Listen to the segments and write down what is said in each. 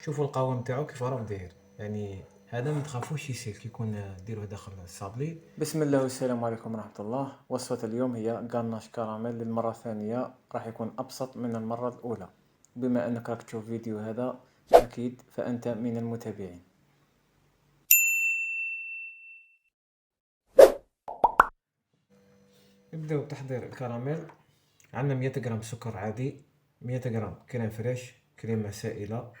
شوفوا القوام تاعو كيف راه داير، يعني هذا ما تخافوش يسيل كي يكون ديروه داخل الصابلي. بسم الله والسلام عليكم ورحمة الله. وصفة اليوم هي غاناش كراميل للمرة الثانية، راح يكون أبسط من المرة الأولى. بما أنك راك تشوف فيديو هذا أكيد فأنت من المتابعين. نبداو بتحضير الكراميل. عندنا 100 غرام سكر عادي، 100 غرام كريم فريش كريمة سائلة،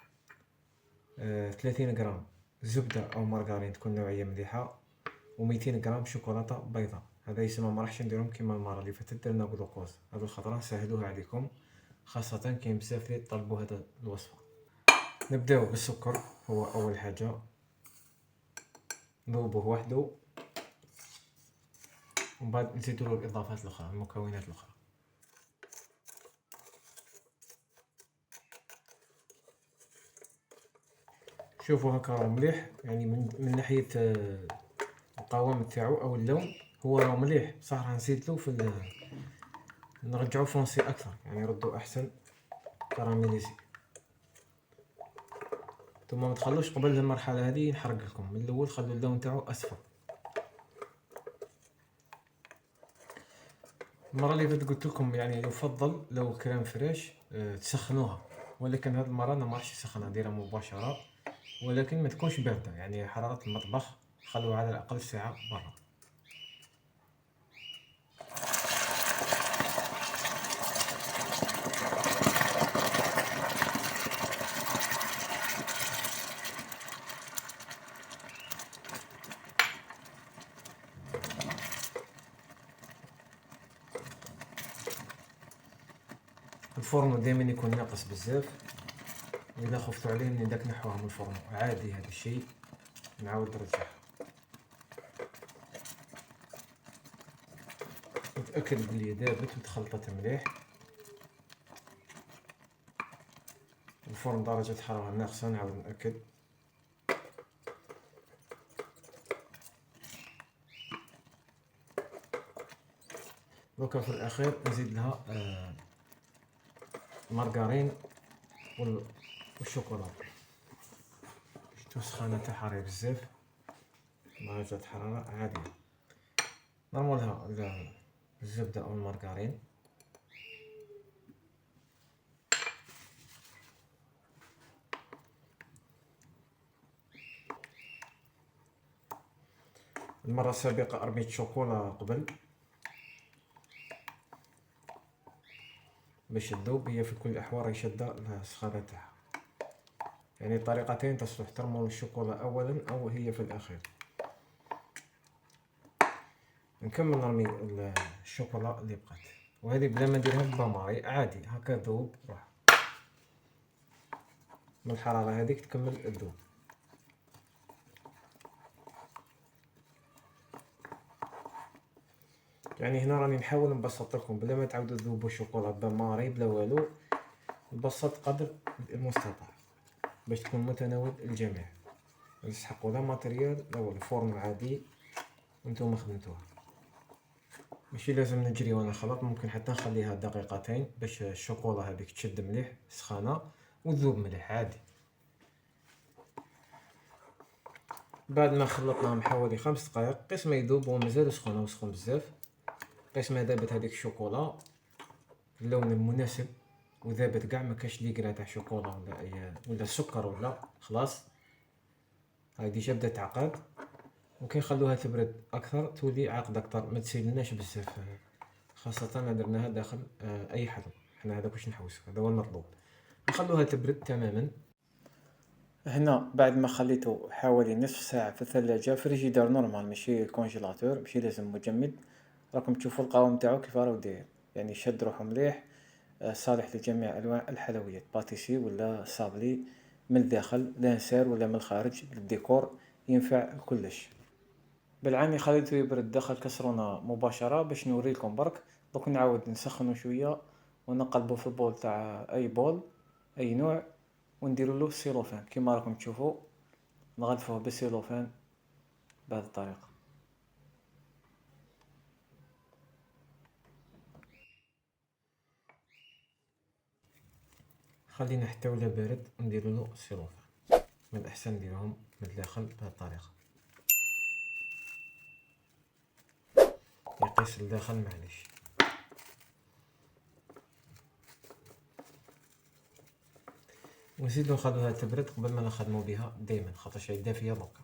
30 غرام زبدة أو مارغرين تكون نوعية مليحة، و200 غرام شوكولاتة بيضاء. هذا يسمى ما راحش نديرهم كيما المرة اللي فاتت درنا غلوكوز، هذه الخطرة نسهلوها عليكم، خاصة كاين بزاف اللي طلبوا هذا الوصفة. نبداو بالسكر، هو أول حاجة نذوبوه وحده، ومن بعد نزيدولو الإضافات الأخرى، المكونات الأخرى. شوفوا هكا راه مليح، يعني من ناحية القوام تاعو أو اللون هو راه مليح، بصح راح نزيدلو نرجعو فونسي أكثر، يعني نردو أحسن كراميليزي. ثم ما تخلوش قبل المرحلة هذه نحرق لكم من الأول، خلو اللون تاعو أصفر. المرة اللي فاتت قلت لكم يعني يفضل لو كريم فريش تسخنوها، ولكن هذه المرة أنا ما راحش نسخنها، نديرها مباشرة، ولكن ما تكونش باردة، يعني حرارة المطبخ خلوها على الأقل ساعة برا. الفرن دائما يكون ناقص بزاف، وإذا خفتوا عليه من داك نحوها من الفرن عادي، هذا الشيء نعاود نرجعها. نتأكد بلي دابت وتخلطت مليح. الفرن درجة حرارة ناقصة، نعاود نأكد. دوكا في الأخير نزيد لها المارغرين والشوكولا. شفتو السخانة تاعها راهي بزاف، درجة حرارة عادية. نرمولها الزبدة أو المارغرين، المرة السابقة رميت شوكولا قبل باش تذوب، هي في كل الأحوال راهي شادة السخانة تاعها، يعني طريقتين تصلح، ترموا الشوكولا أولا أو هي في الأخير. نكمل نرمي الشوكولا اللي بقات، وهذه بلا ما نديرها بالباماري عادي هكا ذوب روح، من الحرارة هذيك تكمل الذوب. يعني هنا راني نحاول نبسط لكم بلا ما تعاودوا تذوبوا الشوكولا باماري بلا والو، نبسط قدر المستطاع باش تكون متناول الجميع، ما تسحقوا لا ماتريال لا والو، فرن عادي وانتم خدمتوها. ماشي لازم نجري وانا خلط، ممكن حتى نخليها دقيقتين باش الشوكولا هذيك تشد مليح سخانه وتذوب مليح عادي. بعد ما خلطناهم حوالي 5 دقائق، قيس ما يذوب ومازال سخون او سخون بزاف، قيس ما ذابت هذيك الشوكولا اللون المناسب وذابت كاع، ما كاش ليكرا تاع شوكولا ولا اي ولا سكر ولا، خلاص هاي ديجا بدات تعقد. ممكن نخلوها تبرد اكثر تولي عاقد اكثر، ما تسيلناش بزاف، خاصة درناها داخل اي حلو، حنا هذا واش نحوسو، هذا هو المطلوب. نخلوها تبرد تماما. هنا بعد ما خليته حوالي نصف ساعة في الثلاجة، فريجيدار نورمال ماشي كونجيلاتور، ماشي لازم مجمد. راكم تشوفوا القوام تاعو كيف راهو داير، يعني شد روحو مليح، صالح لجميع أنواع الحلويات، باتيسي ولا صابلي، من الداخل لانسير ولا من الخارج للديكور، ينفع كلش. بالعاني خليته يبرد داخل كسرونة مباشرة باش نوريلكم برك. دوك نعاود نسخنو شوية ونقلبو في البول تاع أي بول أي نوع، ونديرولو السيلوفان كيما راكم تشوفوا، نغلفوه بالسيلوفان بهذه الطريقة. خلينا حتى ولا بارد ونديرولو السيلوفان. من الأحسن نديرهم من الداخل بهذه الطريقة. يقيس الداخل معليش. ونزيدو نخلوها تبرد قبل ما نخدمو بها دايما، خاطرش هي دافية دوكا.